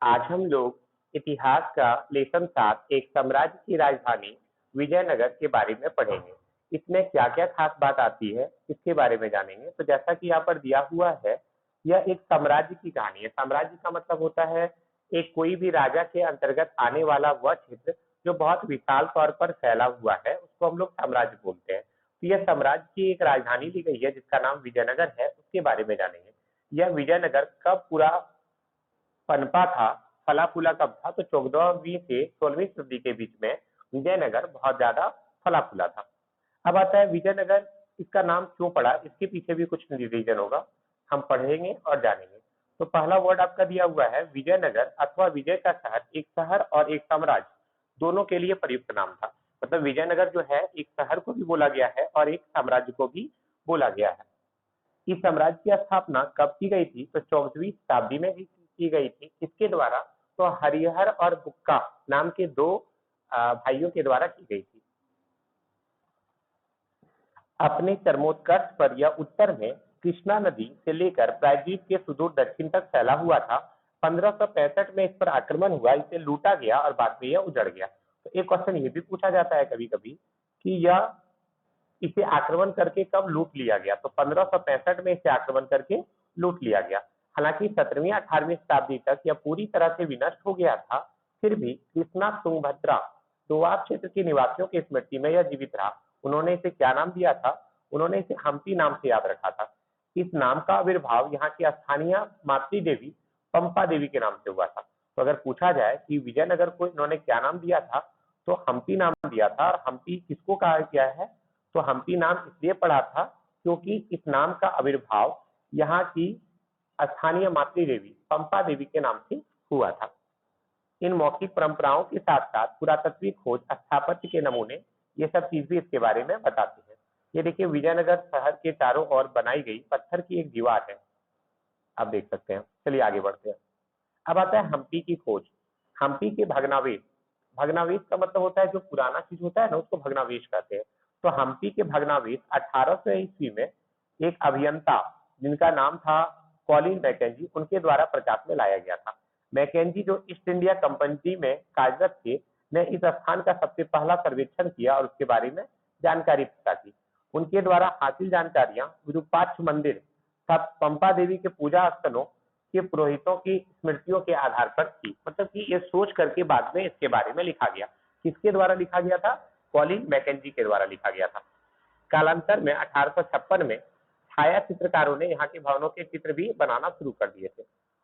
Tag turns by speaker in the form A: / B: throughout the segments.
A: आज हम लोग इतिहास का लेसन 7 एक साम्राज्य की राजधानी विजयनगर के बारे में पढ़ेंगे। इसमें क्या-क्या खास बात आती है, इसके बारे में जानेंगे। तो जैसा कि यहाँ पर दिया हुआ है, यह एक साम्राज्य की कहानी है। साम्राज्य का मतलब होता है एक कोई भी राजा के अंतर्गत आने वाला वह क्षेत्र जो बहुत विशाल तौर पर फैला हुआ है, उसको हम लोग साम्राज्य बोलते हैं। तो यह साम्राज्य की एक राजधानी ली गई है जिसका नाम विजयनगर है, उसके बारे में जानेंगे। यह विजयनगर कब पूरा पनपा था, फला-फूला कब था? तो 14वीं से 16वीं सदी के बीच में विजयनगर बहुत ज्यादा फला-फूला था। अब आता है विजयनगर, इसका नाम क्यों पड़ा, इसके पीछे भी कुछ रीजन होगा, हम पढ़ेंगे और जानेंगे। तो पहला वर्ड आपका दिया हुआ है विजयनगर अथवा विजय का शहर। एक शहर और एक साम्राज्य दोनों के लिए प्रयुक्त नाम था। मतलब विजयनगर जो है एक शहर को भी बोला गया है और एक साम्राज्य को भी बोला गया है। इस साम्राज्य की स्थापना कब की गई थी? तो 14वीं शताब्दी में की गई थी। किसके द्वारा? तो हरिहर और बुक्का नाम के दो भाइयों के द्वारा की गई थी। अपने चरमोत्कर्ष पर यह उत्तर में कृष्णा नदी से लेकर प्रायद्वीप के सुदूर दक्षिण तक फैला हुआ था। 1565 में इस पर आक्रमण हुआ, इसे लूटा गया और बाद में यह उजड़ गया। तो एक क्वेश्चन ये भी पूछा जाता है कभी कभी कि यह इसे आक्रमण करके कब लूट लिया गया? तो 1565 में इसे आक्रमण करके लूट लिया गया। हालांकि 17वीं 18वीं शताब्दी तक यह पूरी तरह से विनष्ट हो गया था, फिर भी कृष्णा तुंगभद्रा दोआब क्षेत्र के निवासियों की स्मृति में यह जीवित रहा। उन्होंने इसे क्या नाम दिया था? उन्होंने इसे हम्पी नाम से याद रखा था। इस नाम का आविर्भाव यहाँ की स्थानीय मातृ देवी पंपा देवी के नाम से हुआ था। तो अगर पूछा जाए कि विजयनगर को इन्होंने क्या नाम दिया था, तो हम्पी नाम दिया था। और हम्पी किसको कहा गया है? तो हम्पी नाम इसलिए पड़ा था क्योंकि इस नाम का आविर्भाव यहाँ की स्थानीय मातृ देवी पंपा देवी के नाम से हुआ था। इन मौखिक परंपराओं के साथ साथ पुरातत्वीय खोज, स्थापत्य के नमूने, ये सब चीज भी इसके बारे में बताते हैं। ये देखिए विजयनगर शहर के चारों ओर बनाई गई पत्थर की एक दीवार है, आप देख सकते हैं। चलिए आगे बढ़ते हैं। अब आता है हम्पी की खोज। हम्पी के भग्नावशेष। भग्नावशेष का मतलब होता है जो पुराना चीज होता है ना, उसको भग्नावशेष कहते हैं। तो हम्पी के भग्नावशेष 1800 ईस्वी में एक अभियंता जिनका नाम था कॉलिन मैकेंजी, उनके द्वारा प्रकाश में लाया गया था। मैकेंजी जो ईस्ट इंडिया कंपनी में कार्यरत थे, ने इस स्थान का सबसे पहला सर्वेक्षण किया और उसके बारे में जानकारी पता की। उनके द्वारा हासिल जानकारियां विरूपाक्ष मंदिर तथा पंपा देवी के पूजा स्थलों के पुरोहितों की स्मृतियों के आधार पर थी। मतलब कि ये सोच करके बाद में इसके बारे में लिखा गया। किसके द्वारा लिखा गया था? कॉलिन मैकेंजी के द्वारा लिखा गया था। कालांतर में 1856 में छाया चित्रकारों ने यहाँ के भवनों के चित्र भी बनाना शुरू कर दिए थे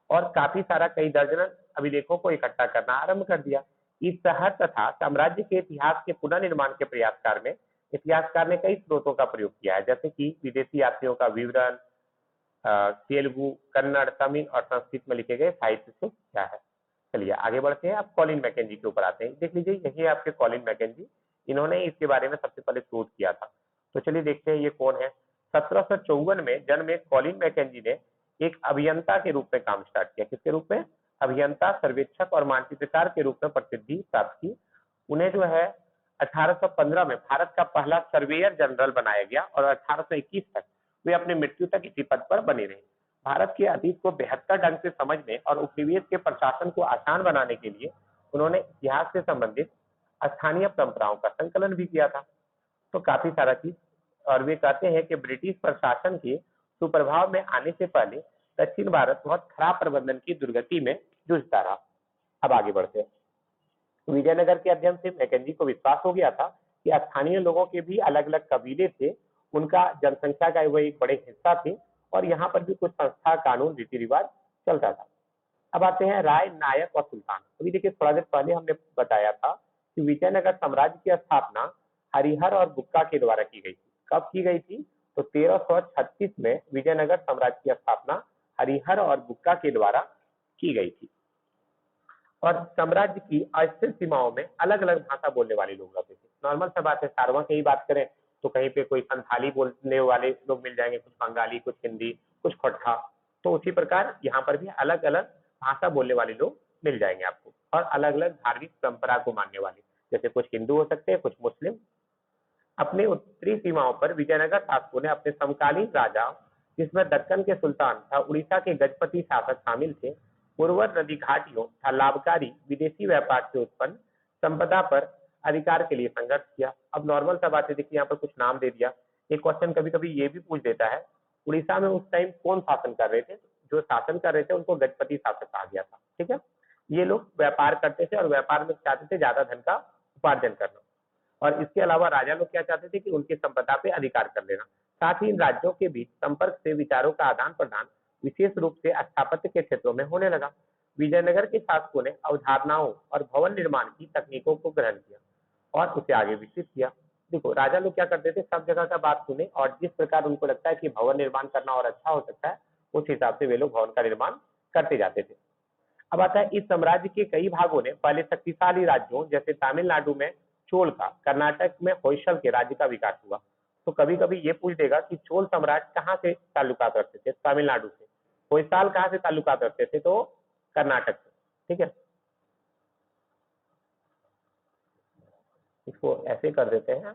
A: और काफी सारा कई दर्जन अभिलेखों को इकट्ठा करना आरंभ कर दिया। इस शहर तथा साम्राज्य के इतिहास के पुनर्निर्माण के प्रयासकार में इतिहासकार ने कई स्रोतों का प्रयोग किया है, जैसे कि विदेशी यात्रियों का विवरण, तेलुगु, कन्नड़, तमिल और संस्कृत में लिखे गए साहित्य से क्या है। चलिए आगे बढ़ते हैं। आप कॉलिन मैकेंजी के ऊपर आते हैं। देख लीजिए यही है आपके कॉलिन मैकेंजी, इन्होंने इसके बारे में सबसे पहले शोध किया था। तो चलिए देखते हैं ये कौन है। 1754 में जन्म में कॉलिन मैकेंजी ने एक अभियंता के रूप में काम स्टार्ट किया। किसके रूप में? अभियंता, सर्वेक्षक और मानचित्रकार के रूप में प्रसिद्धि प्राप्त की। उन्हें जो है 1815 में भारत का पहला सर्वेयर जनरल बनाया गया और 1821 तक वे अपनी मृत्यु तक इसी पद पर बने रहे। भारत के अतीत को बेहतर ढंग से समझने और उपनिवेश के प्रशासन को आसान बनाने के लिए उन्होंने इतिहास से संबंधित स्थानीय परंपराओं का संकलन भी किया था। तो काफी सारा चीज। और वे कहते हैं कि ब्रिटिश प्रशासन के सुप्रभाव में आने से पहले दक्षिण भारत बहुत खराब प्रबंधन की दुर्गति में जूझता रहा। अब आगे बढ़ते हैं। विजयनगर के अध्ययन से मैकेंजी को विश्वास हो गया था कि स्थानीय लोगों के भी अलग अलग कबीले थे, उनका जनसंख्या का वो एक बड़े हिस्सा थे और यहाँ पर भी कुछ संस्था, कानून, रीति रिवाज चलता था। अब आते हैं राय, नायक और सुल्तान। अभी देखिए थोड़ा देर पहले हमने बताया था कि विजयनगर साम्राज्य की स्थापना हरिहर और बुक्का के द्वारा की गई थी। कब की गई थी? तो 1336 में विजयनगर साम्राज्य की स्थापना हरिहर और बुक्का के द्वारा की गई थी। और साम्राज्य की अस्थिर सीमाओं में अलग अलग भाषा बोलने वाले लोग रहते थे। नॉर्मल सा बात है, सारवा की ही बात करें तो कहीं पे कोई संथाली बोलने वाले लोग मिल जाएंगे, कुछ बंगाली, कुछ हिंदी, कुछ खोटा। तो उसी प्रकार यहाँ पर भी अलग अलग भाषा बोलने वाले लोग मिल जाएंगे आपको और अलग अलग धार्मिक परंपरा को मानने वाले, जैसे कुछ हिंदू हो सकते हैं, कुछ मुस्लिम। अपने उत्तरी सीमाओं पर विजयनगर शासकों ने अपने समकालीन राजा, जिसमें दक्कन के सुल्तान तथा उड़ीसा के गजपति शासक शामिल थे, उर्वर नदी घाटियों तथा लाभकारी विदेशी व्यापार से उत्पन्न संपदा पर अधिकार के लिए संघर्ष किया। अब नॉर्मल सा बात है, देखिए यहाँ पर कुछ नाम दे दिया। एक क्वेश्चन कभी कभी ये भी पूछ देता है, उड़ीसा में उस टाइम कौन शासन कर रहे थे? जो शासन कर रहे थे उनको गजपति शासक कहा गया था। ठीक है, ये लोग व्यापार करते थे और व्यापार में चाहते थे ज्यादा धन का उपार्जन करना, और इसके अलावा राजा लोग क्या चाहते थे कि उनकी संपदा पे अधिकार कर लेना। साथ ही इन राज्यों के बीच संपर्क से विचारों का आदान प्रदान विशेष रूप से स्थापत्य के क्षेत्रों में होने लगा। विजयनगर के शासकों ने अवधारणाओं और भवन निर्माण की तकनीकों को ग्रहण किया और उसे आगे विकसित किया। देखो, राजा लोग क्या करते थे, सब जगह का बात सुने और जिस प्रकार उनको लगता है कि भवन निर्माण करना और अच्छा हो सकता है, उस हिसाब से वे लोग भवन का निर्माण करते जाते थे। अब आता है, इस साम्राज्य के कई भागों ने पहले शक्तिशाली राज्यों जैसे तमिलनाडु में चोल का, कर्नाटक में होयसल के राज्य का विकास हुआ। तो कभी कभी ये पूछ देगा कि चोल साम्राज्य कहाँ से ताल्लुकात रखते थे? तमिलनाडु से। होयसाल कहाँ से ताल्लुकात रखते थे? तो कर्नाटक से। ठीक है, इसको ऐसे कर देते हैं,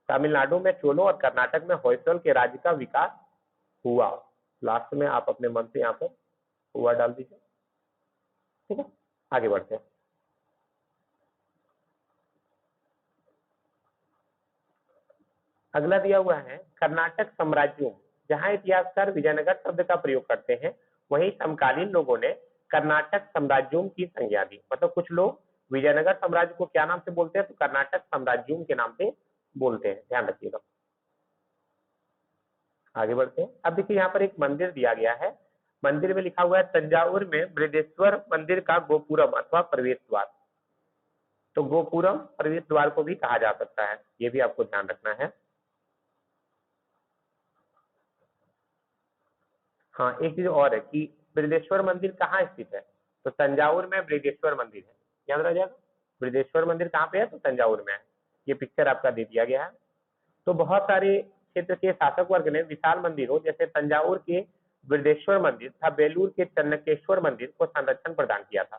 A: तमिलनाडु में चोलों और कर्नाटक में होयसल के राज्य का विकास हुआ। लास्ट में आप अपने मन से यहाँ पर हुआ डाल दीजिए। ठीक है, आगे बढ़ते हैं। अगला दिया हुआ है कर्नाटक साम्राज्यों। जहां इतिहासकार विजयनगर शब्द का प्रयोग करते हैं, वहीं समकालीन लोगों ने कर्नाटक साम्राज्यों की संज्ञा दी। मतलब कुछ लोग विजयनगर साम्राज्य को क्या नाम से बोलते हैं? तो कर्नाटक साम्राज्यों के नाम से बोलते हैं, ध्यान रखिएगा। आगे बढ़ते हैं। अब देखिए यहाँ पर एक मंदिर दिया गया है, मंदिर में लिखा हुआ है तंजावुर में बृहदेश्वर मंदिर का गोपुरम अथवा प्रवेश द्वार। तो गोपुरम प्रवेश द्वार को भी कहा जा सकता है, ये भी आपको ध्यान रखना है। हाँ, एक चीज और है कि बृहदेश्वर मंदिर कहाँ स्थित है? तो तंजावुर में बृहदेश्वर मंदिर है, याद रह जाएगा। बृहदेश्वर मंदिर कहाँ पे है? तो तंजावुर में है। ये पिक्चर आपका दे दिया गया है। तो बहुत सारे क्षेत्र के शासक वर्ग ने विशाल मंदिरों जैसे तंजावुर के बृहदेश्वर मंदिर तथा बेलूर के चन्नकेश्वर मंदिर को संरक्षण प्रदान किया था।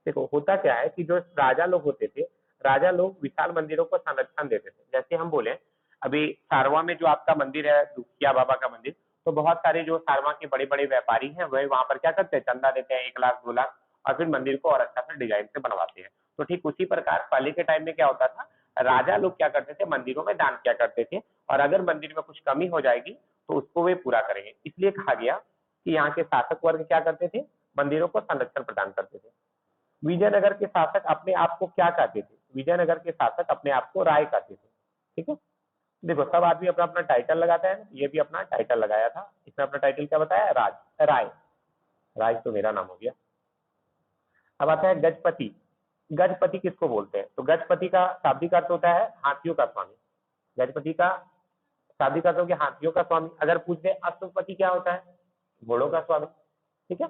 A: देखो, होता क्या है कि जो राजा लोग होते थे, राजा लोग विशाल मंदिरों को संरक्षण देते थे। जैसे हम बोले, अभी सारवा में जो आपका मंदिर है, दुखिया बाबा का मंदिर, तो बहुत सारे जो सारवा के बड़े बड़े व्यापारी हैं, वह वहां पर क्या करते हैं, चंदा देते हैं 1 लाख 2 लाख, और फिर मंदिर को और अच्छा से डिजाइन से बनवाते हैं। तो ठीक उसी प्रकार पहले के टाइम में क्या होता था, राजा लोग क्या करते थे, मंदिरों में दान किया करते थे, और अगर मंदिर में कुछ कमी हो जाएगी तो उसको वे पूरा करेंगे। इसलिए कहा गया कि यहाँ के शासक वर्ग क्या करते थे, मंदिरों को संरक्षण प्रदान करते थे। विजयनगर के शासक अपने आप को क्या कहते थे? विजयनगर के शासक अपने आप को राय कहते थे। ठीक है, देखो सब आदमी अपना अपना टाइटल लगाता है, ये भी अपना टाइटल लगाया था। इसने अपना टाइटल क्या बताया? राज, राय। राज तो मेरा नाम हो गया। अब आता है गजपति। गजपति किसको बोलते हैं? तो गजपति का शाब्दिक अर्थ होता है हाथियों का स्वामी। गजपति का शाब्दिक अर्थ हो गया हाथियों का स्वामी। अगर पूछ दे अश्वपति क्या होता है? घोड़ों का स्वामी। ठीक है,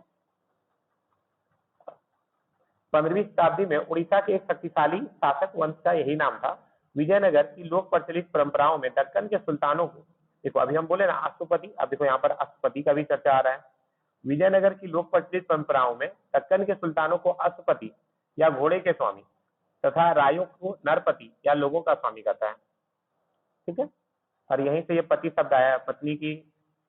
A: 15वीं शताब्दी में उड़ीसा के एक शक्तिशाली शासक वंश का यही नाम था। विजयनगर की लोक प्रचलित परंपराओं में दक्कन के सुल्तानों को, देखो अभी हम बोले ना अश्वपति, अब देखो यहाँ पर अश्वपति का भी चर्चा आ रहा है। विजयनगर की लोक प्रचलित परंपराओं में दक्कन के सुल्तानों को अश्वपति या घोड़े के स्वामी तथा रायों को नरपति या लोगों का स्वामी कहता है। ठीक है, और यहीं से ये पति शब्द आया है, पत्नी की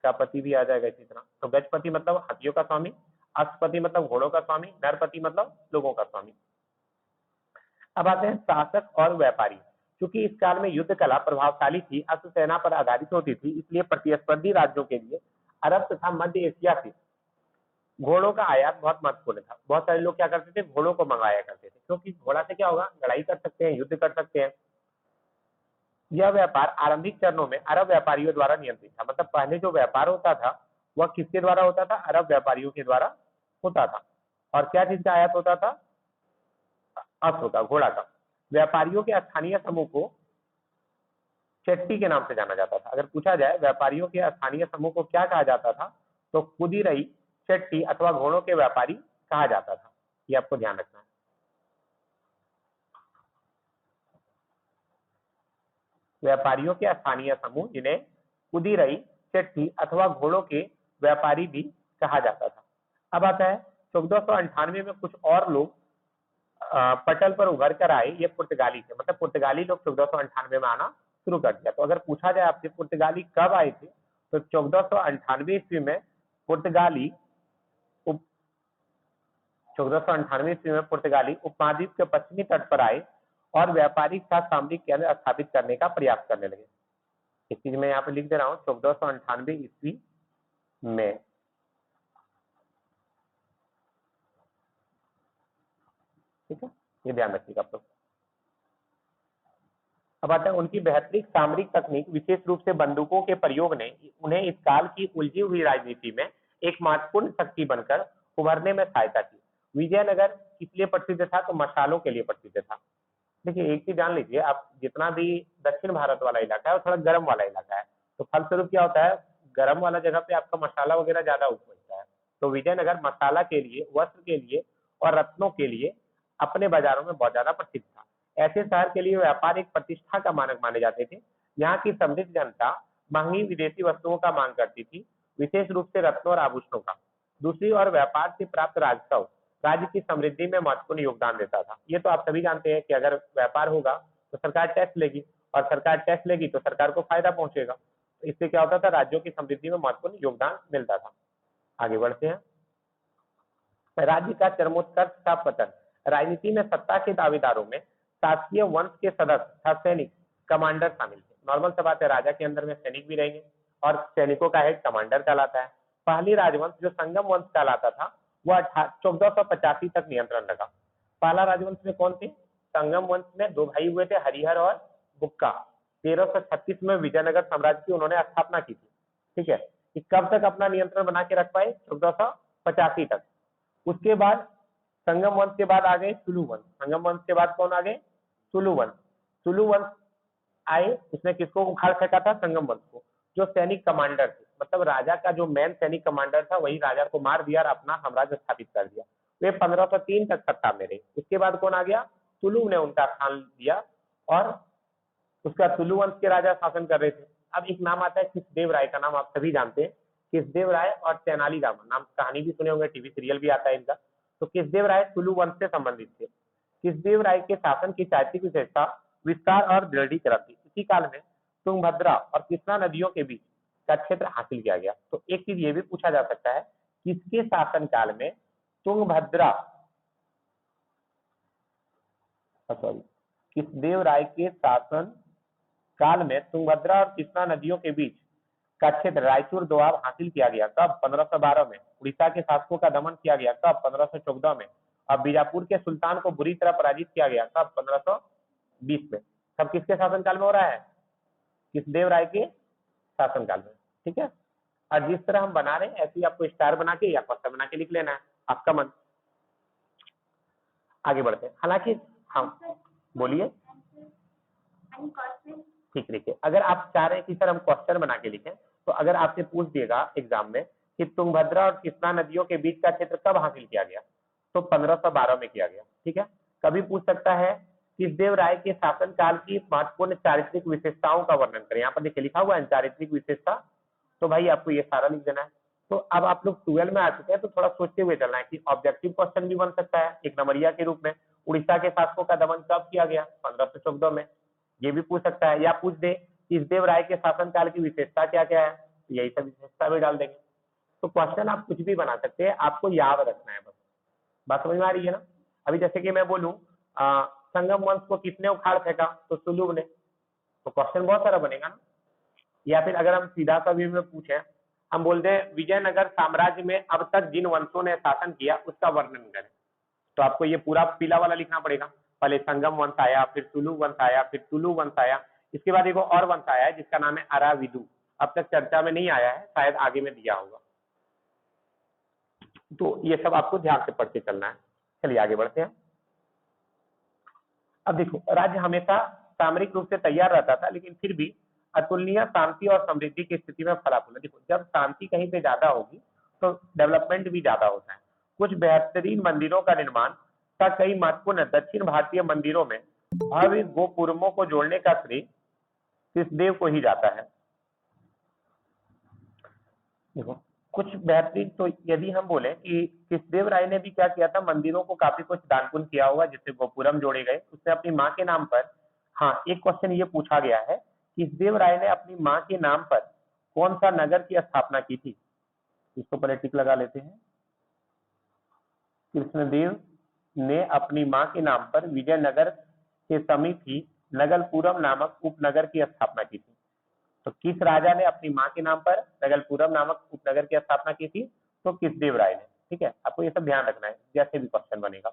A: का पति भी आ जाएगा इसी तरह। तो गजपति मतलब हाथियों का स्वामी, अश्वपति मतलब घोड़ों का स्वामी, नरपति मतलब लोगों का स्वामी। अब आते हैं शासक और व्यापारी। क्योंकि इस काल में युद्ध कला प्रभावशाली थी, अश्व सेना पर आधारित होती थी, इसलिए प्रतिस्पर्धी राज्यों के लिए अरब तथा मध्य एशिया से घोड़ों का आयात बहुत महत्वपूर्ण था। बहुत सारे लोग क्या करते थे, घोड़ों को मंगाया करते थे, क्योंकि घोड़ा से क्या होगा, लड़ाई कर सकते हैं, युद्ध कर सकते हैं। यह व्यापार आरंभिक चरणों में अरब व्यापारियों द्वारा नियंत्रित था। मतलब पहले जो व्यापार होता था वह किसके द्वारा होता था? अरब व्यापारियों के द्वारा होता था। और क्या चीज का आयात होता था? अश्व का, घोड़ा का। व्यापारियों के स्थानीय समूह को चेट्टी के नाम से जाना जाता था। अगर पूछा जाए व्यापारियों के स्थानीय समूह को क्या कहा जाता था, तो कुदिरई, चेट्टी अथवा घोड़ों के व्यापारी कहा जाता था। ये आपको ध्यान रखना है। व्यापारियों के स्थानीय समूह जिन्हें कुदिरई, चेट्टी अथवा घोड़ों के व्यापारी भी कहा जाता था। अब आता है 1498 में कुछ और लोग पटल पर उभर कर आए, ये पुर्तगाली थे। मतलब पुर्तगाली लोग 1498 में आना शुरू कर दिया। तो अगर पूछा जाए आपसे पुर्तगाली कब आए थे, तो 1498 ईस्वी में पुर्तगाली 1498 ईस्वी में पुर्तगाली उपमहाद्वीप के पश्चिमी तट पर आए और व्यापारिक तथा सामरिक केंद्र स्थापित करने का प्रयास करने लगे। इस चीज में यहाँ पे लिख दे रहा हूँ 1498 ईस्वी में। ठीक है, ये ध्यान रखिएगा आप लोग। अब आता है उनकी बेहतरीन सामरिक तकनीक, विशेष रूप से बंदूकों के प्रयोग ने उन्हें इस काल की उलझी हुई राजनीति में एक महत्वपूर्ण शक्ति बनकर उभरने में सहायता की। विजयनगर किस लिए प्रसिद्ध था? तो मसालों के लिए प्रसिद्ध था। देखिए एक चीज जान लीजिए, आप जितना भी दक्षिण भारत वाला इलाका है वो थोड़ा गर्म वाला इलाका है, तो फलस्वरूप क्या होता है, गर्म वाला जगह पे आपका मसाला वगैरह ज्यादा उपजता है। तो विजयनगर मसाला के लिए, वस्त्र के लिए और रत्नों के लिए अपने बाजारों में बहुत ज्यादा प्रसिद्ध था। ऐसे शहर के लिए व्यापार एक प्रतिष्ठा का मानक माने जाते थे। यहाँ की समृद्ध जनता महंगी विदेशी वस्तुओं का मांग करती थी, विशेष रूप से रत्नों और आभूषणों का। दूसरी ओर व्यापार से प्राप्त राजस्व राज्य की समृद्धि में महत्वपूर्ण योगदान देता था। ये तो आप सभी जानते हैं कि अगर व्यापार होगा तो सरकार टैक्स लेगी, और सरकार टैक्स लेगी तो सरकार को फायदा पहुंचेगा। तो इससे क्या होता था, राज्यों की समृद्धि में महत्वपूर्ण योगदान मिलता था। आगे बढ़ते हैं। राज्य का चरमोत्कर्ष का पतन। राजनीति में सत्ता के दावेदारों में शासकीय वंश के सदस्य तथा सैनिक कमांडर शामिल थे। नॉर्मल सा बात है, राजा के अंदर में सैनिक भी रहेंगे और सैनिकों का हेड कमांडर कहलाता है। पहली राजवंश जो संगम वंश कहलाता था वह 1485 तक नियंत्रण रखा। पहला राजवंश में कौन थे? संगम वंश में दो भाई हुए थे, हरिहर और बुक्का। 1336 में विजयनगर साम्राज्य की उन्होंने स्थापना की थी। ठीक है, कि कब तक अपना नियंत्रण बना के रख पाए? 1485 तक। उसके बाद संगम वंश के बाद आ गए सुलु वंश। संगम वंश के बाद कौन आ गए? सुलु वंश। सुलु वंश आए, उसने किसको उखाड़ फेंका था? संगम वंश को। जो सैनिक कमांडर थे, मतलब राजा का जो मेन सैनिक कमांडर था, वही राजा को मार दिया और अपना साम्राज्य स्थापित कर दिया। वे 1503 तक सत्ता में रहे। उसके बाद कौन आ गया? तुलु ने उनका स्थान लिया और उसका तुलु वंश के राजा शासन कर रहे थे। अब एक नाम आता है कृष्णदेव राय का, नाम आप सभी जानते हैं। कृष्णदेव राय और तेनालीरामन, नाम कहानी भी सुने होंगे, टीवी सीरियल भी आता है इनका। तो कृष्णदेव राय तुलु वंश से संबंधित थे। कृष्णदेव राय के शासन की चारित्रिक विशेषता विस्तार और दृढ़ीकरण थी। इसी काल में तुंगभद्रा और कृष्णा नदियों के बीच का क्षेत्र हासिल किया गया। तो एक चीज ये भी पूछा जा सकता है, किसके शासन काल में तुंगभद्रा, सॉरी, कृष्णदेव राय के शासन काल में तुंगभद्रा और कृष्णा नदियों के बीच का क्षेत्र रायचूर दोआब हासिल किया गया? कब? 1512 में। उड़ीसा के शासकों का दमन किया गया? कब? 1514 में। और बीजापुर के सुल्तान को बुरी तरह पराजित किया गया? कब? 1520 में। सब किसके शासनकाल में हो रहा है? कृष्णदेव राय के शासनकाल में। ठीक है, और जिस तरह हम बना रहे हैं ऐसे ही आपको स्टार बना के या क्वेश्चन बना के लिख लेना है, आपका मन। आगे बढ़ते हैं। हालांकि हम, बोलिए। ठीक, देखिए अगर आप चाह रहे हैं कि सर हम क्वेश्चन बना के लिखें, तो अगर आपसे पूछ दिएगा एग्जाम में कि तुंगभद्रा और कृष्णा नदियों के बीच का क्षेत्र कब हासिल किया गया, तो 1512 में किया गया। ठीक है, कभी पूछ सकता है कृष्णदेव राय के शासनकाल की महत्वपूर्ण चारित्रिक विशेषताओं का वर्णन करें। यहाँ पर देखिए लिखा हुआ है चारित्रिक विशेषता, तो भाई आपको ये सारा लिख देना है। तो अब आप लोग 12 में आ चुके हैं, तो थोड़ा सोचते हुए चलना है कि ऑब्जेक्टिव क्वेश्चन भी बन सकता है एक नंबरिया के रूप में। उड़ीसा के शासकों का दमन कब किया गया? 1514 में। ये भी पूछ सकता है, या पूछ दे कृष्णदेव राय के शासनकाल की विशेषता क्या क्या है, यही सब विशेषता भी डाल देंगे। तो क्वेश्चन आप कुछ भी बना सकते हैं, आपको याद रखना है बस। बात समझ में आ रही है ना? अभी जैसे कि मैं बोलूं संगम वंश को किसने उखाड़ फेंका? तो सुलभ ने। तो क्वेश्चन बहुत सारा बनेगा ना। या फिर अगर हम सीधा सा भी में पूछें, हम बोलते हैं विजयनगर साम्राज्य में अब तक जिन वंशों ने शासन किया उसका वर्णन करें, तो आपको ये पूरा पीला वाला लिखना पड़ेगा। पहले संगम वंश आया, फिर तुलु वंश आया, फिर तुलु वंश आया, इसके बाद एक और वंश आया है जिसका नाम है अराविदु। अब तक चर्चा में नहीं आया है, शायद आगे में दिया होगा। तो ये सब आपको ध्यान से पढ़ते चलना है। चलिए आगे बढ़ते हैं। अब देखो, राज्य हमेशा सामरिक रूप से तैयार रहता था, लेकिन फिर भी अतुलनीय शांति और समृद्धि की स्थिति में फला फूला। देखो, जब शांति कहीं पे ज्यादा होगी तो डेवलपमेंट भी ज्यादा होता है। कुछ बेहतरीन मंदिरों का निर्माण का कई महत्वपूर्ण दक्षिण भारतीय मंदिरों में भव्य गोपुरमों को जोड़ने का श्रेय कृष्णदेव को ही जाता है। देखो, कुछ बेहतरीन, तो यदि हम बोले कि कृष्णदेव राय ने भी क्या किया था, मंदिरों को काफी कुछ दान पुण्य किया होगा जिससे गोपुरम जोड़े गए। उसने अपनी माँ के नाम पर, हाँ एक क्वेश्चन ये पूछा गया है, कृष्णदेव राय ने अपनी माँ के नाम पर कौन सा नगर की स्थापना की थी? इसको पहले टिक लगा लेते हैं। कृष्णदेव ने अपनी मां के नाम पर विजयनगर के समीप ही नगलपुरम नामक उपनगर की स्थापना की थी। तो किस राजा ने अपनी मां के नाम पर नगलपुरम नामक उपनगर की स्थापना की थी? तो किसदेव राय ने। ठीक है, आपको ये सब ध्यान रखना है जैसे भी क्वेश्चन बनेगा।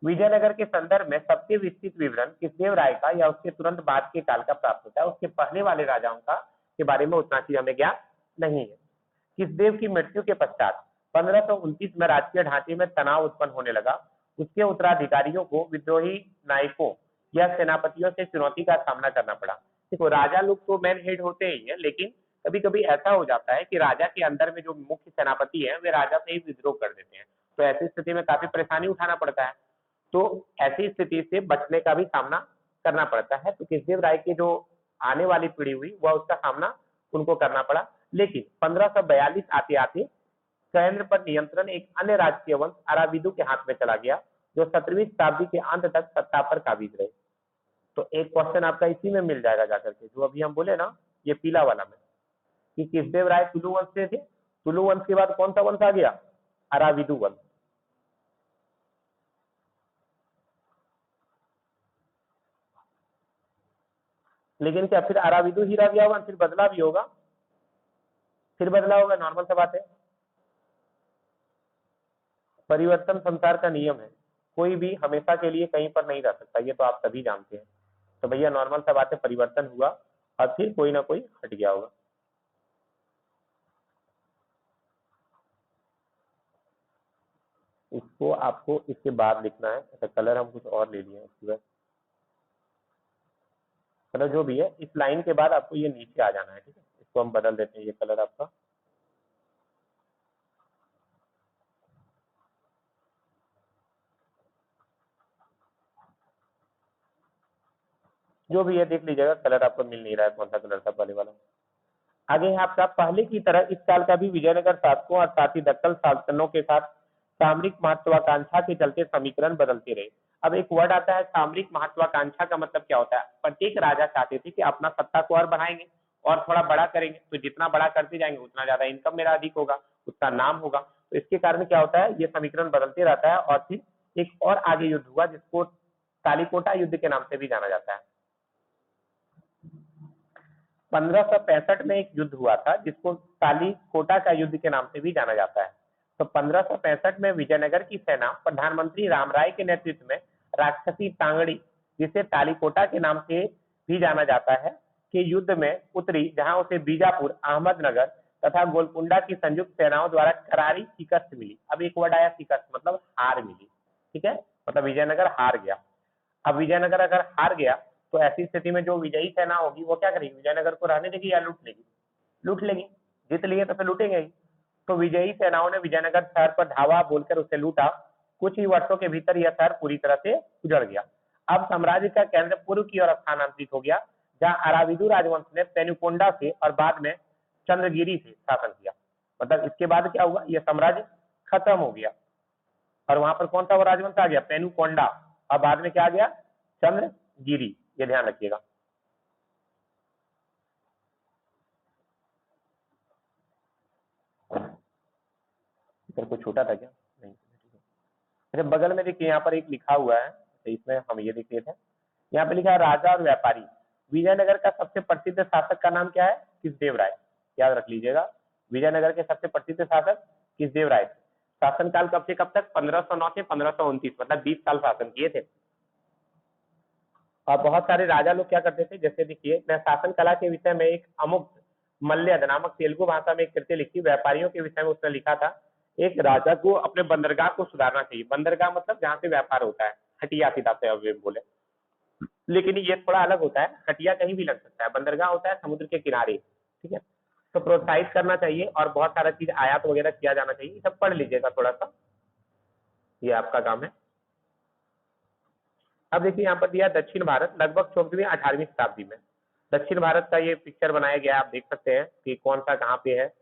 A: विजयनगर के संदर्भ में सबसे विस्तृत विवरण किसदेव राय का या उसके तुरंत बाद के काल का प्राप्त होता है, उसके पहले वाले राजाओं का के बारे में उतना चीज हमें ज्ञात नहीं है। किसदेव की मृत्यु के पश्चात 1529 में राजकीय ढांचे में तनाव उत्पन्न होने लगा। उसके उत्तराधिकारियों को विद्रोही नायकों या सेनापतियों से चुनौती का सामना करना पड़ा। देखो, राजा लोग तो मैन हेड होते ही है, लेकिन कभी कभी ऐसा हो जाता है कि राजा के अंदर में जो मुख्य सेनापति है वे राजा से ही विद्रोह कर देते हैं, तो ऐसी स्थिति में काफी परेशानी उठाना पड़ता है। तो ऐसी स्थिति से बचने का भी सामना करना पड़ता है। तो किसदेव राय की जो आने वाली पीढ़ी हुई वह उसका सामना उनको करना पड़ा। लेकिन 1542 आते आते केंद्र पर नियंत्रण एक अन्य राजकीय वंश अराविदु के हाथ में चला गया, जो 17वीं शताब्दी के अंत तक सत्ता पर काबिज रहे। तो एक क्वेश्चन आपका इसी में मिल जाएगा जाकर के, जो अभी हम बोले ना, ये पीला वाला में, कि किसदेव राय तुलु वंश से थे। तुलु वंश के बाद कौन सा वंश आ गया? अराविदु वंश। लेकिन क्या फिर अराविदु ही रह गया होगा? फिर बदला भी होगा, फिर बदला होगा, नॉर्मल सा बात है। परिवर्तन संसार का नियम है, कोई भी हमेशा के लिए कहीं पर नहीं रह सकता, ये तो आप सभी जानते हैं। तो भैया नॉर्मल सा बात है, परिवर्तन हुआ और फिर कोई ना कोई हट गया होगा। इसको आपको इसके बाद लिखना है। अच्छा, कलर हम कुछ और ले लिए इसके बाद, कलर जो भी है इस लाइन के बाद आपको ये नीचे आ जाना है। ठीक है, इसको हम बदल देते हैं, ये कलर आपका। जो भी है देख लीजिएगा, कलर आपको मिल नहीं रहा है, कौन सा कलर था पहले वाला। आगे है आपका, पहले की तरह इस काल का भी विजयनगर शासकों और साथ ही दक्कन साल्तनों के साथ सामरिक महत्वाकांक्षा के चलते समीकरण बदलते रहे। अब एक वर्ड आता है सामरिक महत्वाकांक्षा, का मतलब क्या होता है? प्रत्येक राजा चाहते थे कि अपना सत्ता को और बढ़ाएंगे और थोड़ा बड़ा करेंगे, तो जितना बड़ा करते जाएंगे उतना ज्यादा इनकम मेरा अधिक होगा, उतना नाम होगा। तो इसके कारण क्या होता है, ये समीकरण बदलते रहता है। और फिर एक और आगे युद्ध हुआ जिसको तालीकोटा युद्ध के नाम से भी जाना जाता है। 1565 में एक युद्ध हुआ था जिसको तालीकोटा का युद्ध के नाम से भी जाना जाता है। तो 1565 में विजयनगर की सेना प्रधानमंत्री रामराय के नेतृत्व में राक्षसी तांगड़ी, जिसे तालीकोटा के नाम से भी जाना जाता है, के युद्ध में उतरी, जहां उसे बीजापुर, अहमदनगर तथा गोलकुंडा की संयुक्त सेनाओं द्वारा करारी शिकस्त मिली। अब एक वर्ड आया शिकस्त, मतलब हार मिली। ठीक है, मतलब विजयनगर हार गया। अब विजयनगर अगर हार गया तो ऐसी स्थिति में जो विजयी सेना होगी वो क्या करेगी? विजयनगर को रहने देगी या लूट लेगी? लूट लेगी। जीत लिए तो फिर लूटेंगे ही। तो विजयी सेनाओं ने विजयनगर शहर पर धावा बोलकर उसे लूटा। कुछ ही वर्षों के भीतर यह शहर पूरी तरह से उजड़ गया। अब साम्राज्य का केंद्र पूर्व की ओर स्थानांतरित हो गया, जहां अराविदु राजवंश ने पेनुकोंडा से और बाद में चंद्रगिरी से शासन किया। मतलब इसके बाद क्या हुआ, यह साम्राज्य खत्म हो गया और वहां पर कौन सा वो राजवंश आ गया? पेनुकोंडा। और बाद में क्या आ गया? चंद्रगिरी। ये ध्यान रखिएगा। इधर कोई छोटा था क्या? नहीं। अच्छा, बगल में देखिए यहाँ पर एक लिखा हुआ है, तो इसमें हम ये देख रहे थे, यहाँ पे लिखा है राजा और व्यापारी। विजयनगर का सबसे प्रसिद्ध शासक का नाम क्या है? किसदेव राय। याद रख लीजिएगा, विजयनगर के सबसे प्रसिद्ध शासक किसदेव राय। शासनकाल कब से कब तक? 1509 से 1529, मतलब 20 साल शासन किए थे। और बहुत सारे राजा लोग क्या करते थे, जैसे देखिए, मैं शासन कला के विषय में एक अमुक मल्यद नामक तेलुगु भाषा में एक कृति लिखी, व्यापारियों के विषय में उसने लिखा था, एक राजा को अपने बंदरगाह को सुधारना चाहिए। बंदरगाह मतलब जहाँ से व्यापार होता है, हटिया सीधा से अब बोले, लेकिन ये थोड़ा अलग होता है। हटिया कहीं भी लग सकता है, बंदरगाह होता है समुद्र के किनारे। ठीक है, तो प्रोत्साहित करना चाहिए और बहुत सारा चीज आयात वगैरह किया जाना चाहिए। सब पढ़ लीजिएगा थोड़ा सा, ये आपका काम है। अब देखिए यहाँ पर दिया दक्षिण भारत लगभग 14वीं 18वीं शताब्दी में। दक्षिण भारत का ये पिक्चर बनाया गया है, आप देख सकते हैं कि कौन सा कहाँ पे है।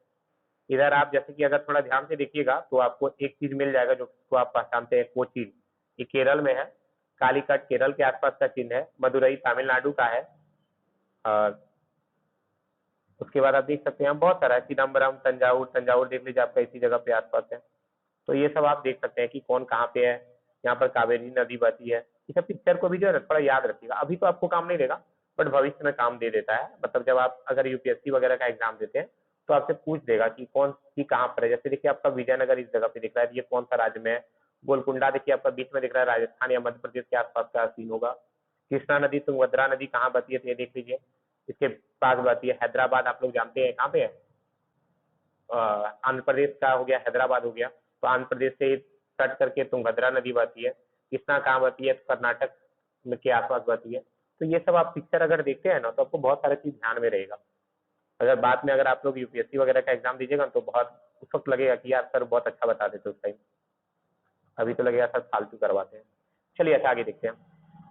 A: इधर आप जैसे कि अगर थोड़ा ध्यान से देखिएगा तो आपको एक चीज मिल जाएगा जो आप पहचानते हैं, कोचीन, ये केरल में है। कालीकट केरल के आसपास का चिन्ह है। मदुरई तमिलनाडु का है। और उसके बाद आप देख सकते हैं बहुत सारा है, चिदम्बरम, तंजावुर, तंजावुर देख लीजिए आपका इसी जगह पे आसपास है। तो ये सब आप देख सकते हैं कि कौन कहाँ पे है। यहाँ पर कावेरी नदी बहती है। ये सब पिक्चर को भी जो है थोड़ा याद रखिएगा। अभी तो आपको काम नहीं देगा, बट भविष्य में काम दे देता है। मतलब जब आप अगर यूपीएससी वगैरह का एग्जाम देते हैं तो आपसे पूछ देगा कि कौन सी कहाँ पर है। जैसे देखिए आपका विजयनगर इस जगह पे दिख रहा है, ये कौन सा राज्य में है। गोलकुंडा देखिए आपका बीच में दिख रहा है, राजस्थान या मध्य प्रदेश के आसपास का सीन होगा। कृष्णा नदी, तुंगभद्रा नदी कहाँ बहती है तो ये देख लीजिए, इसके पास बहती है। हैदराबाद आप लोग जानते हैं कहाँ पे है, आंध्र प्रदेश का हो गया, हैदराबाद हो गया। तो आंध्र प्रदेश से कट करके तुंगभद्रा नदी बहती है। कृष्णा कहाँ बहती है तो कर्नाटक के आसपास बहती है। तो ये सब आप पिक्चर अगर देखते हैं ना तो आपको बहुत सारा चीज ध्यान में रहेगा। अगर बाद में अगर आप लोग यूपीएससी वगैरह का एग्जाम दीजिएगा तो बहुत उस वक्त लगेगा कि यार सर बहुत अच्छा बता देते उस टाइम, अभी तो लगेगा सर फालतू करवाते हैं। चलिए अच्छा आगे देखते हैं।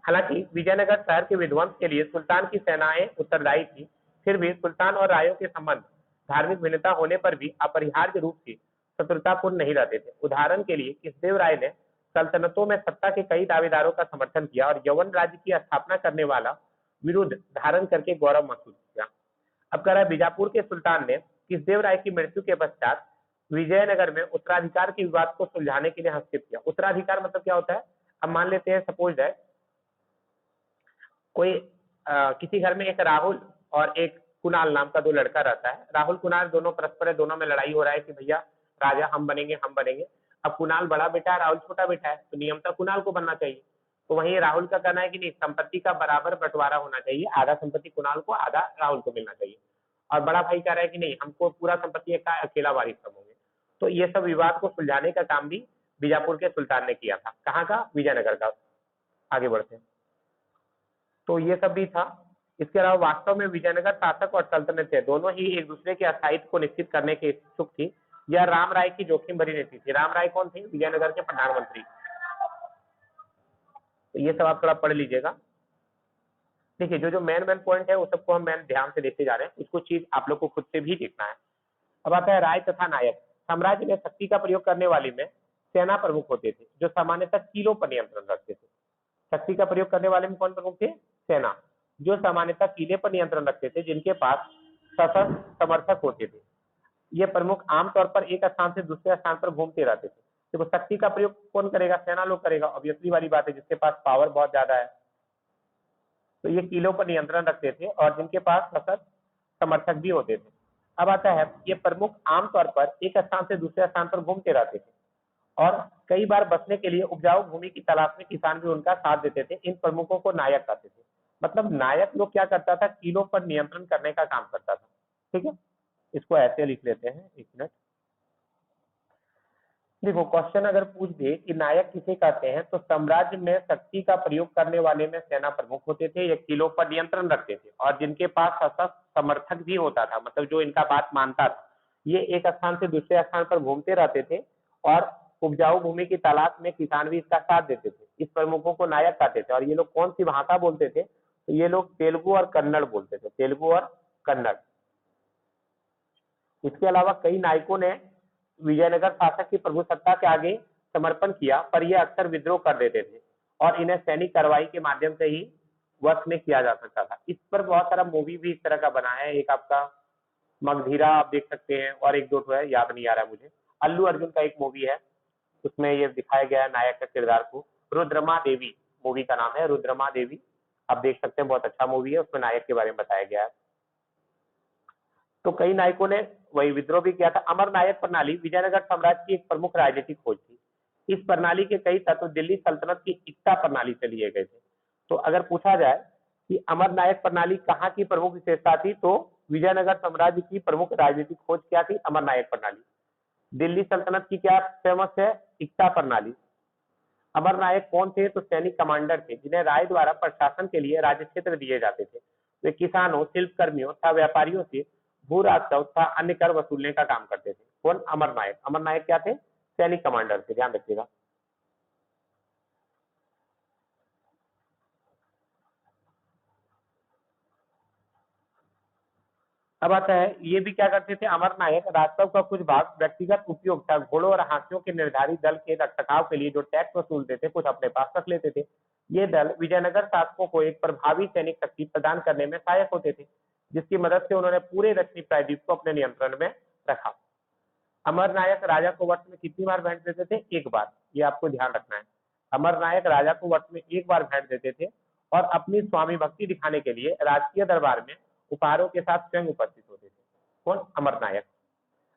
A: हालांकि विजयनगर शहर के विध्वंस के लिए सुल्तान की सेनाएं उत्तरदायी थी, फिर भी सुल्तान और रायों के संबंध धार्मिक भिन्नता होने पर भी अपरिहार्य रूप से शत्रुतापूर्ण नहीं रहते थे। उदाहरण के लिए कृष्णदेव राय ने सल्तनतों में सत्ता के कई दावेदारों का समर्थन किया और यवन राज्य की स्थापना करने वाला विरुद्ध धारण करके गौरव महसूस किया। अब कह रहा है बीजापुर के सुल्तान ने कृष्णदेव राय की मृत्यु के पश्चात विजयनगर में उत्तराधिकार के विवाद को सुलझाने के लिए हस्तक्षेप किया। उत्तराधिकार मतलब क्या होता है, अब मान लेते हैं सपोज है कोई किसी घर में एक राहुल और एक कुणाल नाम का दो लड़का रहता है। राहुल कुणाल दोनों परस्पर है, दोनों में लड़ाई हो रहा है कि भैया राजा हम बनेंगे हम बनेंगे। अब कुणाल बड़ा बेटा है, राहुल छोटा बेटा है, तो नियमतः कुणाल को बनना चाहिए। तो वहीं राहुल का कहना है कि नहीं, संपत्ति का बराबर बंटवारा होना चाहिए, आधा संपत्ति कुणाल को आधा राहुल को मिलना चाहिए। और बड़ा भाई कह रहा है कि नहीं, हमको पूरा संपत्ति का अकेला वारिस हम होंगे। तो ये सब विवाद को सुलझाने का काम भी बीजापुर के सुल्तान ने किया था। कहाँ का, विजयनगर का। आगे बढ़ते हैं। तो ये सब भी था। इसके अलावा वास्तव में विजयनगर शासक और सल्तनत थे दोनों ही एक दूसरे के अस्थायित्व को निश्चित करने के इच्छुक थी। यह राम राय की जोखिम भरी नीति थी। राम राय कौन थे, विजयनगर के प्रधानमंत्री। तो ये सब आप थोड़ा पढ़ लीजिएगा। देखिए जो जो मेन पॉइंट है वो सबको हम मेन ध्यान से देखते जा रहे हैं, कुछ कुछ चीज आप लोग को खुद से भी देखना है। अब आता है राय तथा नायक। साम्राज्य में शक्ति का प्रयोग करने वाले में सेना प्रमुख होते थे जो सामान्यतः किलों पर नियंत्रण रखते थे। शक्ति का प्रयोग करने वाले में कौन प्रमुख थे, सेना, जो सामान्यतः किले पर नियंत्रण रखते थे, जिनके पास सशस्त्र समर्थक होते थे। ये प्रमुख आमतौर पर एक स्थान से दूसरे स्थान पर घूमते रहते थे। देखो शक्ति का प्रयोग कौन करेगा, सेना लोग करेगा, ऑब्वियसली वाली बात है, जिसके पास पावर बहुत ज्यादा है। तो ये किलों पर नियंत्रण रखते थे और जिनके पास सशस्त्र समर्थक भी होते थे। अब आता है ये प्रमुख आमतौर पर एक स्थान से दूसरे स्थान पर घूमते रहते थे और कई बार बसने के लिए उपजाऊ भूमि की तलाश में किसान भी उनका साथ देते थे। इन प्रमुखों को नायक कहते थे। मतलब नायक लोग क्या करता था, किलों पर नियंत्रण करने का काम करता था। ठीक है, इसको ऐसे लिख लेते हैं, एक मिनट। देखो क्वेश्चन अगर पूछ दे कि नायक किसे कहते हैं, तो साम्राज्य में शक्ति का प्रयोग करने वाले में सेना प्रमुख होते थे, ये किलों पर नियंत्रण रखते थे और जिनके पास सशस्त्र समर्थक भी होता था, मतलब जो इनका बात मानता था। ये एक स्थान से दूसरे स्थान पर घूमते रहते थे और उपजाऊ भूमि की तलाश में किसान भी इसका साथ देते थे। इस प्रमुखों को नायक कहते थे। और ये लोग कौन सी भाषा बोलते थे, तो ये लोग तेलुगु और कन्नड़ बोलते थे, तेलुगु और कन्नड़। इसके अलावा कई नायकों ने विजयनगर शासक की प्रभुसत्ता के आगे समर्पण किया, पर यह अक्सर विद्रोह कर देते थे और इन्हें सैनिक कार्रवाई के माध्यम से ही वश में किया जा सकता था। इस पर बहुत सारा मूवी भी इस तरह का बना है। एक आपका मगधीरा आप देख सकते हैं और एक दो तो है, याद नहीं आ रहा मुझे। अल्लू अर्जुन का एक मूवी है, उसमें ये दिखाया गया है नायक का किरदार को। रुद्रमा देवी मूवी का नाम है, रुद्रमा देवी। आप देख सकते हैं, बहुत अच्छा मूवी है, उसमें नायक के बारे में बताया गया है। तो कई नायकों ने वही विद्रोह भी किया था। अमर नायक प्रणाली विजयनगर साम्राज्य की एक प्रमुख राजनीतिक खोज थी। इस प्रणाली के कई तत्व दिल्ली सल्तनत की एकता प्रणाली से लिए गए थे। तो अगर पूछा जाए कि अमर नायक प्रणाली कहाँ की प्रमुख विशेषता थी, तो विजयनगर साम्राज्य की प्रमुख राजनीतिक खोज क्या थी, अमर नायक प्रणाली। दिल्ली सल्तनत की क्या फेमस है, एकता प्रणाली। अमर नायक कौन थे, तो सैनिक कमांडर थे जिन्हें राय द्वारा प्रशासन के लिए राज्य क्षेत्र दिए जाते थे। वे किसानों, शिल्प कर्मियों तथा व्यापारियों से भू राजस्व तथा अन्य कर वसूलने का काम करते थे। कौन, अमर नायक। अमर नायक क्या थे, सैनिक कमांडर थे, ध्यान रखिएगा। अब आता है ये भी क्या करते थे, अमर नायक राजस्व का कुछ भाग व्यक्तिगत उपयोग था, घोड़ों और हाथियों के निर्धारित दल के रखरखाव के लिए जो टैक्स वसूलते थे कुछ अपने पास रख लेते थे। ये दल विजयनगर शासकों को एक प्रभावी सैनिक शक्ति प्रदान करने में सहायक होते थे, जिसकी मदद से उन्होंने पूरे दक्षिणी प्रायद्वीप को अपने नियंत्रण में रखा। अमर नायक राजा को वर्ष में कितनी बार भेंट देते थे? एक बार, ये आपको ध्यान रखना है। अमर नायक राजा को वर्ष में एक बार भेंट देते थे और अपनी स्वामी भक्ति दिखाने के लिए राजकीय दरबार में उपहारों के साथ स्वयं उपस्थित होते थे। कौन? अमर नायक।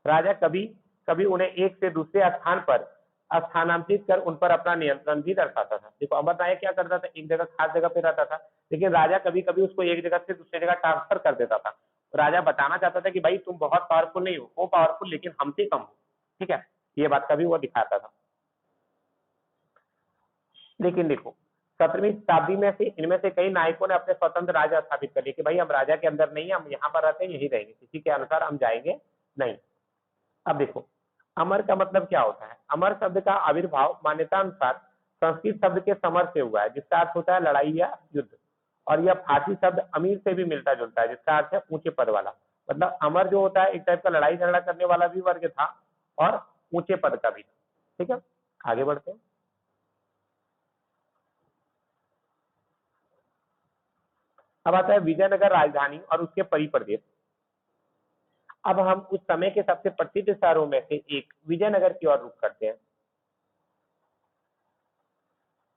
A: राजा कभी कभी उन्हें एक से दूसरे स्थान पर स्थानांतरित कर उन पर अपना नियंत्रण भी दर्शाता था। देखो अमर नायक क्या करता था, एक जगह खास जगह पे रहता था, लेकिन राजा कभी कभी उसको एक जगह से दूसरी जगह ट्रांसफर कर देता था। राजा बताना चाहता था कि भाई तुम बहुत पावरफुल नहीं हो पावरफुल, लेकिन हमसे कम हो, ठीक है, ये बात कभी वो दिखाता था। लेकिन देखो 17वीं शताब्दी में से इनमें से कई नायकों ने अपने स्वतंत्र राज्य स्थापित कर लिए कि भाई हम राजा के अंदर नहीं है, हम यहाँ पर रहते हैं, यही रहेंगे, किसी के अनुसार हम जाएंगे नहीं। अब देखो अमर का मतलब क्या होता है? अमर शब्द का आविर्भाव मान्यता अनुसार संस्कृत शब्द के समर से हुआ है, जिसका अर्थ होता है लड़ाई या युद्ध, और यह फारसी शब्द अमीर से भी मिलता जुलता है, जिसका अर्थ है ऊंचे पद वाला। मतलब अमर जो होता है एक टाइप का लड़ाई झगड़ा करने वाला भी वर्ग था और ऊंचे पद का भी था। ठीक है, आगे बढ़ते हैं। अब आता है विजयनगर राजधानी और उसके परिप्रदेश। अब हम उस समय के सबसे प्रसिद्ध शहरों में से एक विजयनगर की ओर रुख करते हैं।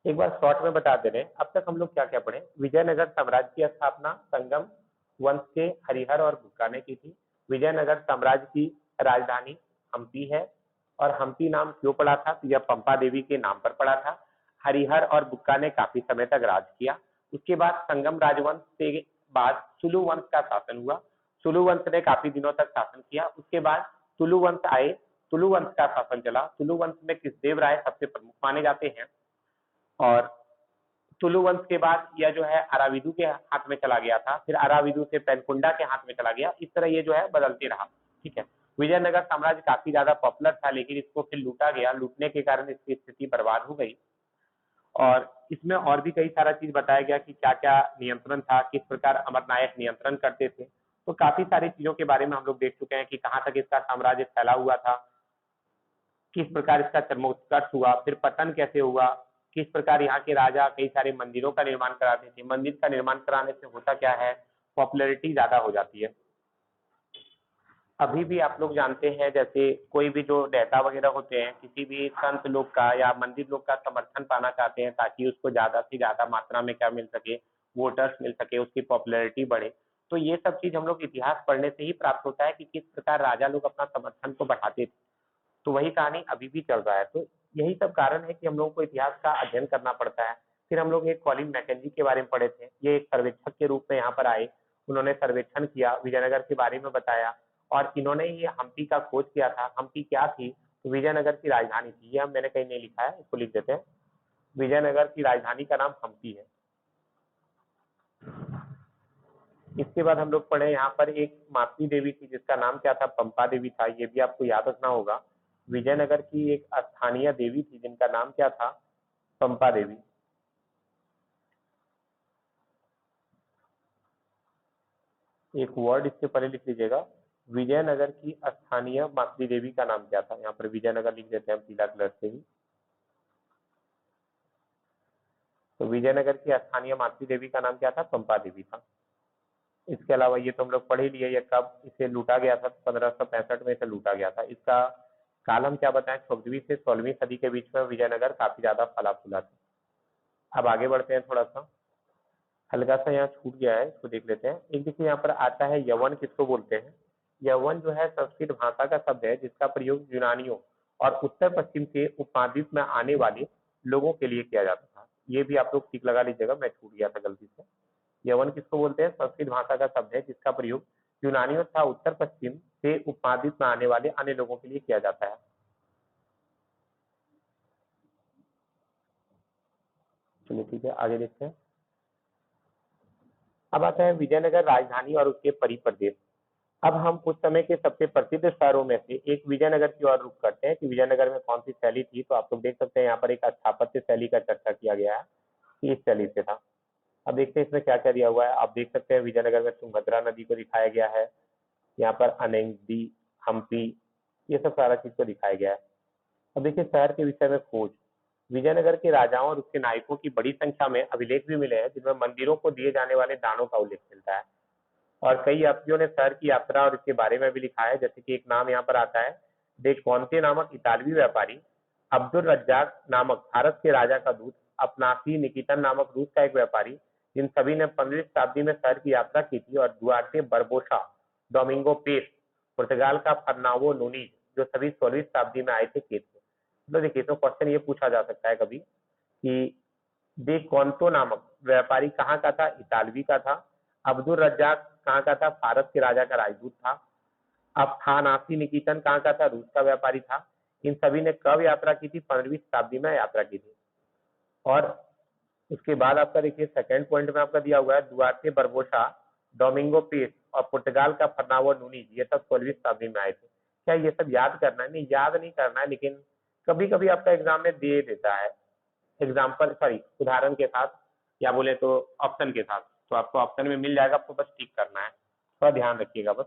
A: एक बार शॉर्ट में बता दे रहे हैं, अब तक हम लोग क्या क्या पढ़े। विजयनगर साम्राज्य की स्थापना संगम वंश के हरिहर और बुक्का ने की थी। विजयनगर साम्राज्य की राजधानी हम्पी है, और हम्पी नाम क्यों पड़ा था? तो यह पंपा देवी के नाम पर पड़ा था। हरिहर और बुक्का ने काफी समय तक राज किया। उसके बाद संगम राजवंश के बाद सुलु वंश का शासन हुआ। सुलु वंश ने काफी दिनों तक शासन किया। उसके बाद तुलु वंश आए, तुलु वंश का शासन चला। तुलु वंश में कृष्णदेव राय सबसे प्रमुख माने जाते हैं, और तुलु वंश के बाद यह जो है अराविदु के हाथ में चला गया था, फिर अराविदु से पेनकुंडा के हाथ में चला गया। इस तरह ये जो है बदलते रहा। ठीक है, विजयनगर साम्राज्य काफी ज्यादा पॉपुलर था, लेकिन इसको फिर लूटा गया। लूटने के कारण इसकी स्थिति बर्बाद हो गई, और इसमें और भी कई सारा चीज बताया गया कि क्या क्या नियंत्रण था, किस प्रकार अमर नायक नियंत्रण करते थे। तो काफी सारी चीजों के बारे में हम लोग देख चुके हैं कि कहाँ तक इसका साम्राज्य फैला हुआ था, किस प्रकार इसका चरमोत्कर्ष हुआ, फिर पतन कैसे हुआ, किस प्रकार यहाँ के राजा कई सारे मंदिरों का निर्माण कराते थे। मंदिर का निर्माण कराने से होता क्या है? पॉपुलैरिटी ज्यादा हो जाती है। अभी भी आप लोग जानते हैं, जैसे कोई भी जो नेता वगैरह होते हैं, किसी भी संत लोग का या मंदिर लोग का समर्थन पाना चाहते हैं ताकि उसको ज्यादा से ज्यादा मात्रा में क्या मिल सके, वोटर्स मिल सके, उसकी पॉपुलैरिटी बढ़े। तो ये सब चीज हम लोग इतिहास पढ़ने से ही प्राप्त होता है कि किस प्रकार राजा लोग अपना समर्थन को बढ़ाते थे। तो वही कहानी अभी भी चल रहा है। तो यही सब कारण है कि हम लोगों को इतिहास का अध्ययन करना पड़ता है। फिर हम लोग एक कॉलिन मैकेंजी के बारे में पढ़े थे। ये एक सर्वेक्षक के रूप में यहाँ पर आए, उन्होंने सर्वेक्षण किया, विजयनगर के बारे में बताया, और इन्होंने ये हम्पी का खोज किया था। हम्पी क्या थी? तो विजयनगर की राजधानी थी। ये हम मैंने कहीं नहीं लिखा है, इसको लिख देते हैं। विजयनगर की राजधानी का नाम हम्पी है। इसके बाद हम लोग पढ़े यहाँ पर एक मातृ देवी थी, जिसका नाम क्या था? पंपा देवी था। ये भी आपको याद रखना होगा। विजयनगर की एक स्थानीय देवी थी जिनका नाम क्या था? पंपा देवी। एक वर्ड इसके पहले लिख लीजिएगा, विजयनगर की स्थानीय मातृ देवी का नाम क्या था? यहाँ पर विजयनगर लिख देते हैं पीला कलर से ही। तो विजयनगर की स्थानीय मातृ देवी का नाम क्या था? पंपा देवी था। इसके अलावा ये तो हम लोग पढ़ ही लिए, ये कब इसे लूटा गया था? 1565 में इसे लूटा गया था। इसका काल हम क्या बताएं? 14वीं से 16वीं सदी के बीच में विजयनगर काफी ज्यादा फला फूला था। अब आगे बढ़ते हैं, थोड़ा सा हल्का सा यहाँ छूट गया है, इसको देख लेते हैं। एक देखिए यहाँ पर आता है यवन, किसको बोलते हैं? यवन जो है संस्कृत भाषा का शब्द है, जिसका प्रयोग यूनानियों और उत्तर पश्चिम से उपमहाद्वीप में आने वाले लोगों के लिए किया जाता था। ये भी आप लोग ठीक लगा लीजिएगा, मैं छूट गया था गलती से। यवन किसको बोलते हैं? संस्कृत भाषा का शब्द है जिसका प्रयोग यूनानियों तथा उत्तर पश्चिम से उपमहाद्वीप में आने वाले अन्य लोगों के लिए किया जाता है। चलिए ठीक है, आगे देखते हैं। अब आता है विजयनगर राजधानी और उसके परिप्रदेश। अब हम उस समय के सबसे प्रसिद्ध शहरों में से एक विजयनगर की ओर रुख करते हैं कि विजयनगर में कौन सी शैली थी। तो आप लोग देख सकते हैं यहाँ पर एक स्थापत्य शैली का चर्चा किया गया है कि इस शैली से था। अब देखते हैं इसमें क्या क्या दिया हुआ है। आप देख सकते हैं विजयनगर में तुंगभद्रा नदी को दिखाया गया है, यहाँ पर अनेंगदी, हम्पी, ये सब सारा चीज को दिखाया गया है। अब देखिए शहर के विषय में खोज। विजयनगर के राजाओं और उसके नायकों की बड़ी संख्या में अभिलेख भी मिले हैं, जिनमें मंदिरों को दिए जाने वाले दानों का उल्लेख मिलता है। और कई यात्रियों ने शहर की यात्रा और इसके बारे में भी लिखा है। जैसे कि एक नाम यहाँ पर आता है दे कौनते नामक इतालवी व्यापारी, अब्दुल रज्जाक नामक भारत के राजा का दूत, अपनासी निकितन नामक रूस का एक व्यापारी, जिन सभी ने 15वीं शताब्दी में शहर की यात्रा की थी, और दुआर्ते बरबोसा, डोमिंगो पेस, पुर्तगाल का फर्नावो नूनीज, जो सभी 16वीं शताब्दी में आए थे, के थे। तो देखिए, तो क्वेश्चन ये पूछा जा सकता है कभी कि दे कौनतो नामक व्यापारी कहाँ का था, इतालवी का था। अब्दुल रज्जाक कहाँ का था, भारत के राजा का राजदूत था। अब थानासी निकेतन कहाँ का था, रूस का व्यापारी था। इन सभी ने कब यात्रा की थी, 15वीं शताब्दी में यात्रा की थी। और उसके बाद आपका देखिए सेकंड पॉइंट में आपका दिया हुआ है दुआर्ते बरबोसा, डोमिंगो पीस और पुर्तगाल का फर्नावो नूनीज, ये सब 16वीं शताब्दी में आए थे। क्या ये सब याद करना है? नहीं, याद नहीं करना है, लेकिन कभी कभी आपका एग्जाम में दे देता है एग्जाम्पल, सॉरी, उदाहरण के साथ, या बोले तो ऑप्शन के साथ। तो आपको ऑप्शन में मिल जाएगा, आपको बस टिक करना है, थोड़ा ध्यान रखिएगा बस।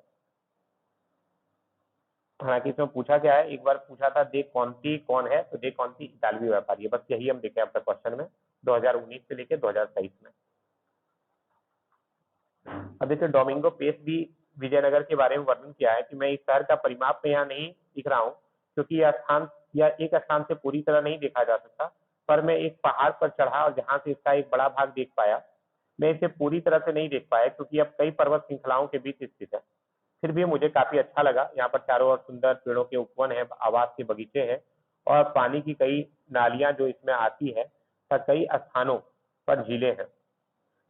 A: हालांकि इसमें पूछा क्या है, एक बार पूछा था दे कौनती कौन है, तो दे कौनती इतालवी व्यापारी है, बस यही हम देखे आपका क्वेश्चन में 2019 से लेकर 2023 में। अब देखिए डोमिंगो पेस भी विजयनगर के बारे में वर्णन किया है कि मैं इस शहर का परिमाप में यहाँ नहीं दिख रहा हूँ, क्योंकि यह स्थान या एक स्थान से पूरी तरह नहीं देखा जा सकता, पर मैं एक पहाड़ पर चढ़ा और जहाँ से इसका एक बड़ा भाग देख पाया। मैं इसे पूरी तरह से नहीं देख पाया क्योंकि अब कई पर्वत श्रृंखलाओं के बीच स्थित है। फिर भी मुझे काफी अच्छा लगा। यहाँ पर चारों ओर सुंदर पेड़ों के उपवन है, आवास के बगीचे हैं और पानी की कई नालियां जो इसमें आती है, तथा कई स्थानों पर झीलें हैं।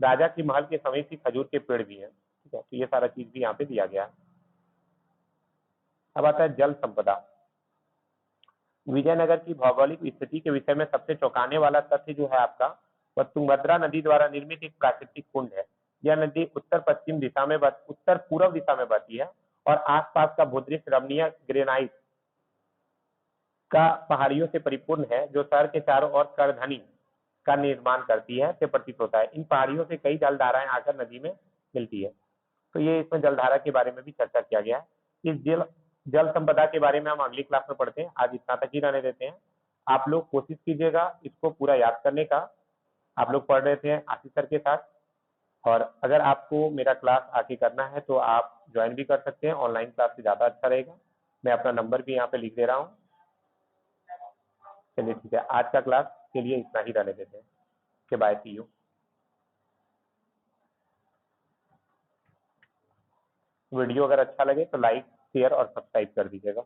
A: राजा की महल के समीप ही खजूर के पेड़ भी हैं। ठीक है, तो ये सारा चीज भी यहाँ पे दिया गया है। अब आता है जल संपदा। विजयनगर की भौगोलिक स्थिति के विषय में सबसे चौंकाने वाला तथ्य जो है आपका, वह तुंगभद्रा नदी द्वारा निर्मित एक प्राकृतिक कुंड है। यह नदी उत्तर पश्चिम दिशा में उत्तर पूर्व दिशा में बहती है और आसपास का भूदृश्य रमणीय ग्रेनाइट का पहाड़ियों से परिपूर्ण है, जो शहर के चारों ओर करधनी का निर्माण करती है से प्रतीत होता है। इन पहाड़ियों से कई जलधाराएं आकर नदी में मिलती है। तो ये इसमें जलधारा के बारे में भी चर्चा किया गया है। इस जल संपदा के बारे में हम अगली क्लास में पढ़ते हैं। आज इतना तक ही रहने देते हैं। आप लोग कोशिश कीजिएगा इसको पूरा याद करने का। आप लोग पढ़ रहे थे आशीष सर के साथ, और अगर आपको मेरा क्लास आके करना है तो आप ज्वाइन भी कर सकते हैं। ऑनलाइन क्लास से ज़्यादा अच्छा रहेगा। मैं अपना नंबर भी यहाँ पे लिख दे रहा हूँ। चलिए ठीक है, आज का क्लास के लिए इतना ही रहने देते हैं। के बाय, सी यू। वीडियो अगर अच्छा लगे तो लाइक, शेयर और सब्सक्राइब कर दीजिएगा।